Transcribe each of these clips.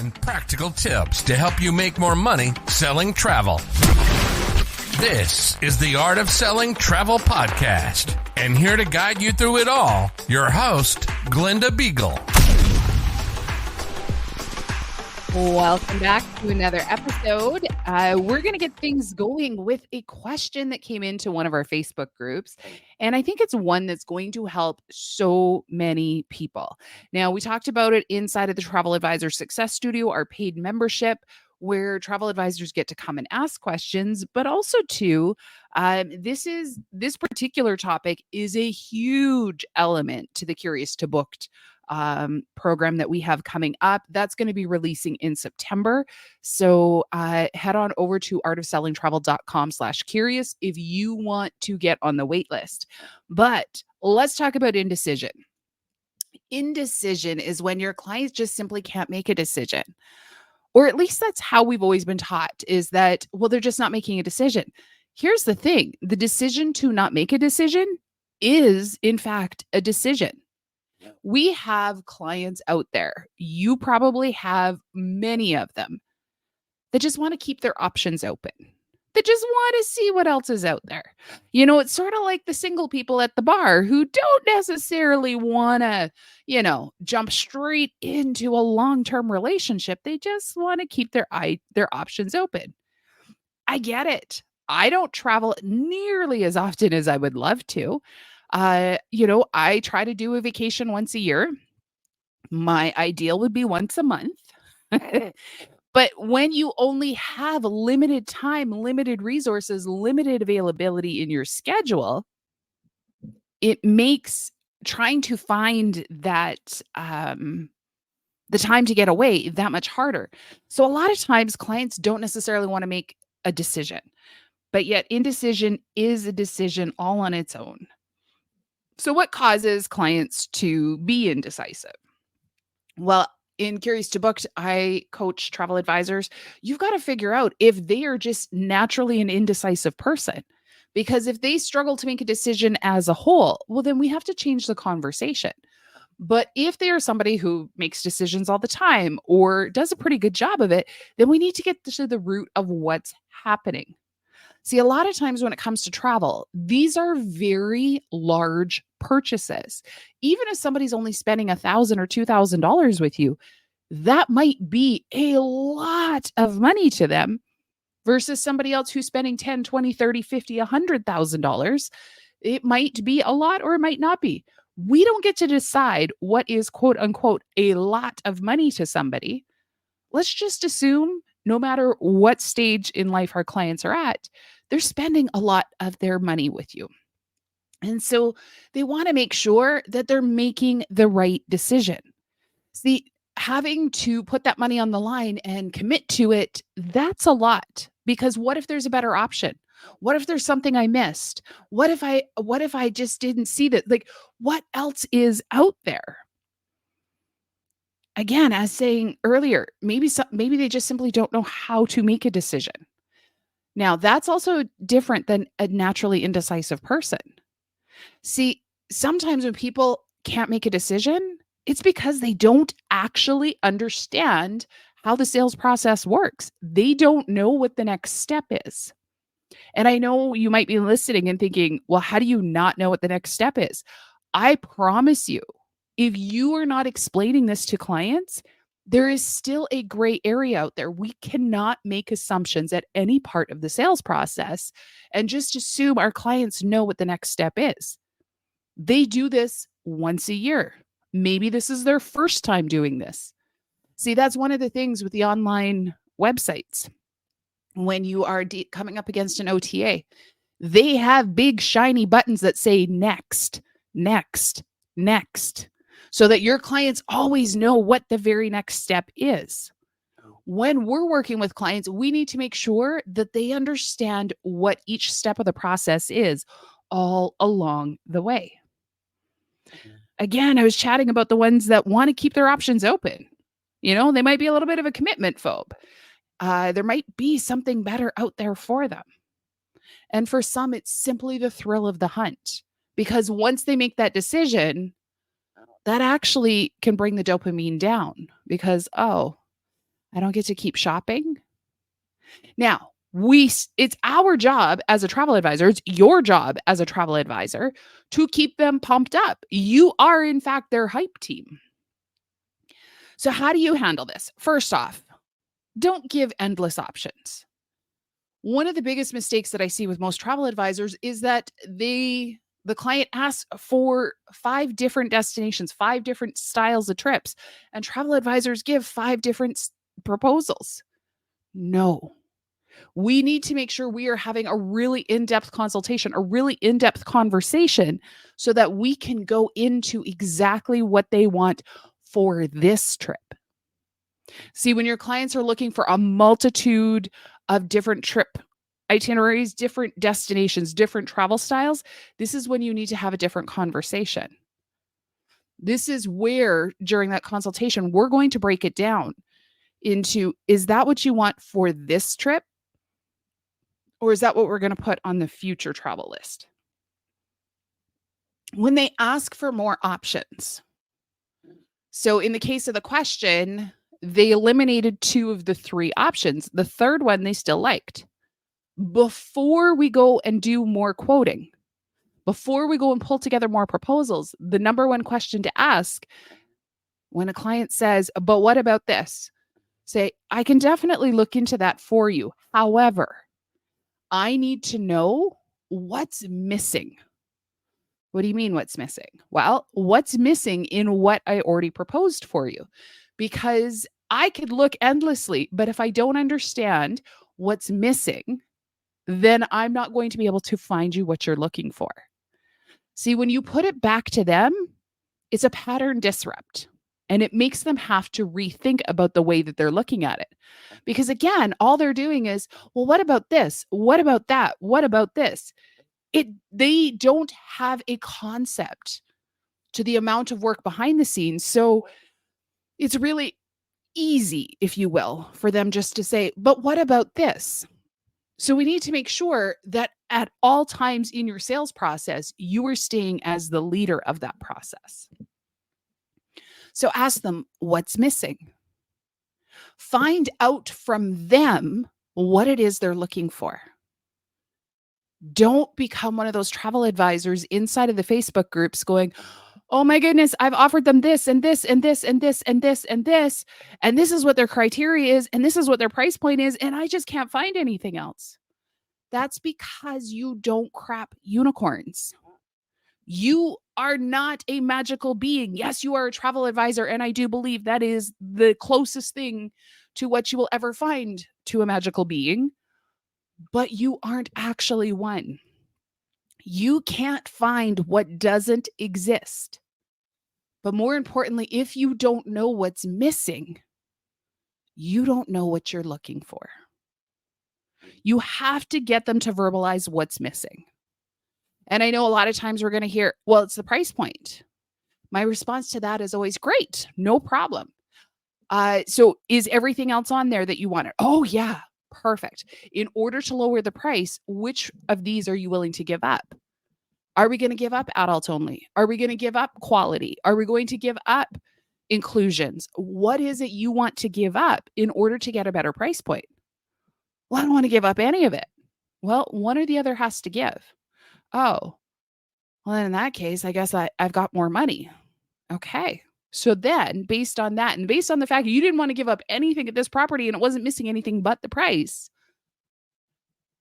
and practical tips to help you make more money selling travel. This is the Art of Selling Travel podcast. And here to guide you through it all, your host, Glenda Beagle. Welcome back to another episode. We're going to get things going with a question that came into one of our Facebook groups. And I think it's one that's going to help so many people. Now, we talked about it inside of the Travel Advisor Success Studio, our paid membership, where travel advisors get to come and ask questions, but also too, this particular topic is a huge element to the Curious to Booked program that we have coming up. That's going to be releasing in September. So head on over to artofsellingtravel.com/curious if you want to get on the wait list. But let's talk about indecision. Indecision is when your clients just simply can't make a decision. Or at least that's how we've always been taught, is that, well, they're just not making a decision. Here's the thing. The decision to not make a decision is, in fact, a decision. We have clients out there. You probably have many of them that just want to keep their options open. They just want to see what else is out there. You know, it's sort of like the single people at the bar who don't necessarily want to, jump straight into a long-term relationship. They just want to keep their options open. I get it. I don't travel nearly as often as I would love to. I try to do a vacation once a year. My ideal would be once a month. But when you only have limited time, limited resources, limited availability in your schedule, it makes trying to find that the time to get away that much harder. So a lot of times clients don't necessarily want to make a decision, but yet indecision is a decision all on its own. So what causes clients to be indecisive? Well, in Curious to Booked, I coach travel advisors. You've got to figure out if they are just naturally an indecisive person. Because if they struggle to make a decision as a whole, well, then we have to change the conversation. But if they are somebody who makes decisions all the time or does a pretty good job of it, then we need to get to the root of what's happening. See, a lot of times when it comes to travel, these are very large purchases. Even if somebody's only spending $1,000 or $2,000 with you, that might be a lot of money to them versus somebody else who's spending $10, $20, $30, $50, $100,000. It might be a lot or it might not be. We don't get to decide what is quote unquote a lot of money to somebody. Let's just assume no matter what stage in life our clients are at, they're spending a lot of their money with you. And so they want to make sure that they're making the right decision. See, having to put that money on the line and commit to it, that's a lot. Because what if there's a better option? What if there's something I missed? What if I just didn't see that? Like, what else is out there? Again, as saying earlier, maybe they just simply don't know how to make a decision. Now, that's also different than a naturally indecisive person. See, sometimes when people can't make a decision, it's because they don't actually understand how the sales process works. They don't know what the next step is. And I know you might be listening and thinking, well, how do you not know what the next step is? I promise you, if you are not explaining this to clients, there is still a gray area out there. We cannot make assumptions at any part of the sales process and just assume our clients know what the next step is. They do this once a year. Maybe this is their first time doing this. See, that's one of the things with the online websites. When you are coming up against an OTA, they have big shiny buttons that say next, next, next, so that your clients always know what the very next step is. When we're working with clients, we need to make sure that they understand what each step of the process is all along the way. Again, I was chatting about the ones that want to keep their options open. They might be a little bit of a commitment phobe. There might be something better out there for them. And for some, it's simply the thrill of the hunt. Because once they make that decision, that actually can bring the dopamine down because, oh, I don't get to keep shopping. Now, it's our job as a travel advisor, it's your job as a travel advisor to keep them pumped up. You are, in fact, their hype team. So, how do you handle this? First off, don't give endless options. One of the biggest mistakes that I see with most travel advisors is that the client asks for 5 different destinations, 5 different styles of trips, and travel advisors give 5 different proposals. No. We need to make sure we are having a really in-depth consultation, a really in-depth conversation so that we can go into exactly what they want for this trip. See, when your clients are looking for a multitude of different trip itineraries, different destinations, different travel styles, this is when you need to have a different conversation. This is where, during that consultation, we're going to break it down into, is that what you want for this trip? Or is that what we're going to put on the future travel list? When they ask for more options. So in the case of the question, they eliminated 2 of the 3 options. The third one they still liked. Before we go and do more quoting, before we go and pull together more proposals, the number one question to ask when a client says, but what about this? Say, I can definitely look into that for you. However, I need to know what's missing. What do you mean what's missing? Well, what's missing in what I already proposed for you? Because I could look endlessly, but if I don't understand what's missing, then I'm not going to be able to find you what you're looking for. See, when you put it back to them, it's a pattern disrupt. And it makes them have to rethink about the way that they're looking at it. Because again, all they're doing is, well, what about this? What about that? What about this? They don't have a concept to the amount of work behind the scenes. So it's really easy, if you will, for them just to say, but what about this? So we need to make sure that at all times in your sales process, you are staying as the leader of that process. So ask them what's missing. Find out from them what it is they're looking for. Don't become one of those travel advisors inside of the Facebook groups going, oh my goodness, I've offered them this and this and this and this and this and this, and this is what their criteria is, and this is what their price point is, and I just can't find anything else. That's because you don't crap unicorns. You are not a magical being. Yes, you are a travel advisor, and I do believe that is the closest thing to what you will ever find to a magical being, but you aren't actually one. You can't find what doesn't exist. But more importantly, if you don't know what's missing, you don't know what you're looking for. You have to get them to verbalize what's missing. And I know a lot of times we're going to hear, well, it's the price point. My response to that is always, great, no problem. So is everything else on there that you wanted? Oh, yeah, perfect. In order to lower the price, which of these are you willing to give up? Are we going to give up adult only? Are we going to give up quality? Are we going to give up inclusions? What is it you want to give up in order to get a better price point? Well, I don't want to give up any of it. Well, one or the other has to give. Oh, well, then in that case, I guess I've got more money. Okay. So then, based on that, and based on the fact that you didn't want to give up anything at this property and it wasn't missing anything but the price,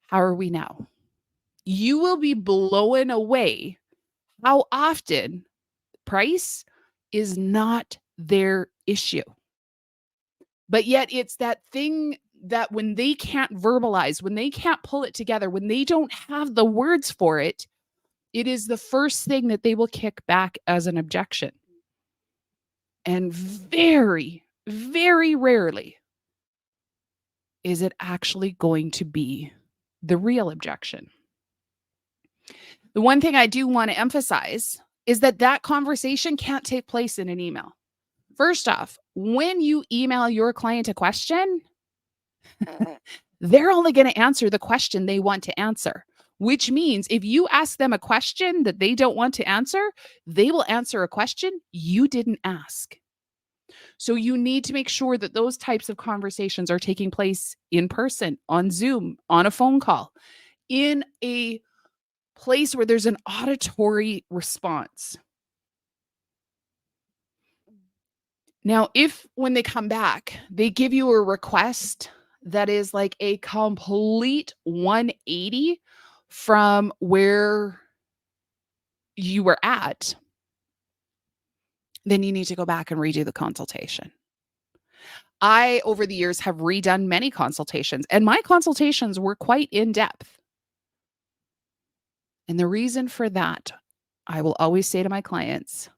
how are we now? You will be blown away how often price is not their issue. But yet it's that thing that when they can't verbalize, when they can't pull it together, when they don't have the words for it, it is the first thing that they will kick back as an objection. And very, very rarely is it actually going to be the real objection. The one thing I do want to emphasize is that conversation can't take place in an email. First off, when you email your client a question, they're only going to answer the question they want to answer, which means if you ask them a question that they don't want to answer, they will answer a question you didn't ask. So you need to make sure that those types of conversations are taking place in person, on Zoom, on a phone call, in a place where there's an auditory response. Now, if when they come back, they give you a request that is like a complete 180 from where you were at, then you need to go back and redo the consultation. I, over the years, have redone many consultations, and my consultations were quite in depth. And the reason for that, I will always say to my clients,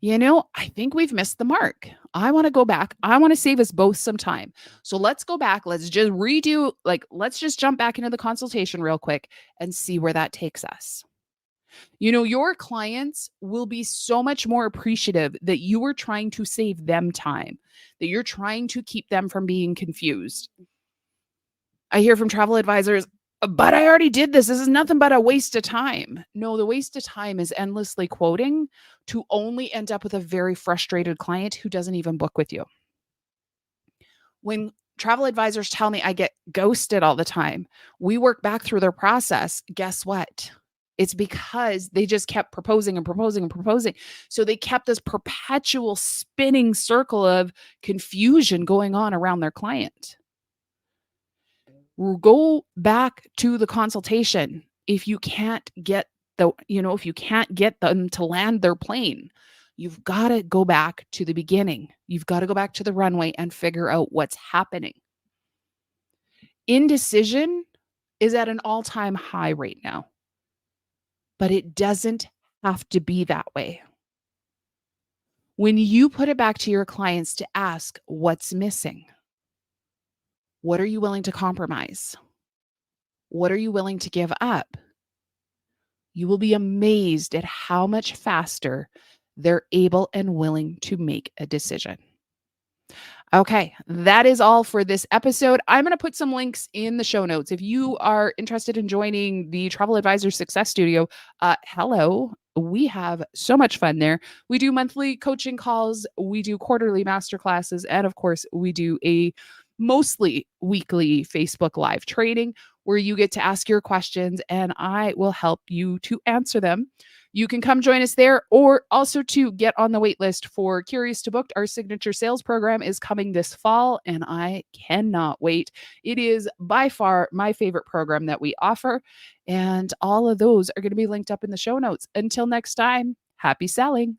I think we've missed the mark. I want to go back. I want to save us both some time. So let's go back. Let's just redo, let's just jump back into the consultation real quick and see where that takes us. Your clients will be so much more appreciative that you are trying to save them time, that you're trying to keep them from being confused. I hear from travel advisors, but I already did this. This is nothing but a waste of time. No, the waste of time is endlessly quoting to only end up with a very frustrated client who doesn't even book with you. When travel advisors tell me I get ghosted all the time, we work back through their process. Guess what? It's because they just kept proposing and proposing and proposing. So they kept this perpetual spinning circle of confusion going on around their client. Go back to the consultation if you can't get if you can't get them to land their plane. You've got to go back to the beginning. You've got to go back to the runway and figure out what's happening. Indecision is at an all-time high right now, but it doesn't have to be that way. When you put it back to your clients to ask what's missing, what are you willing to compromise? What are you willing to give up? You will be amazed at how much faster they're able and willing to make a decision. Okay, that is all for this episode. I'm going to put some links in the show notes. If you are interested in joining the Travel Advisor Success Studio, hello. We have so much fun there. We do monthly coaching calls, we do quarterly masterclasses, and of course, we do a mostly weekly Facebook Live training where you get to ask your questions and I will help you to answer them. You can come join us there, or also to get on the wait list for Curious to Booked. Our signature sales program is coming this fall, and I cannot wait. It is by far my favorite program that we offer, and all of those are going to be linked up in the show notes. Until next time, happy selling.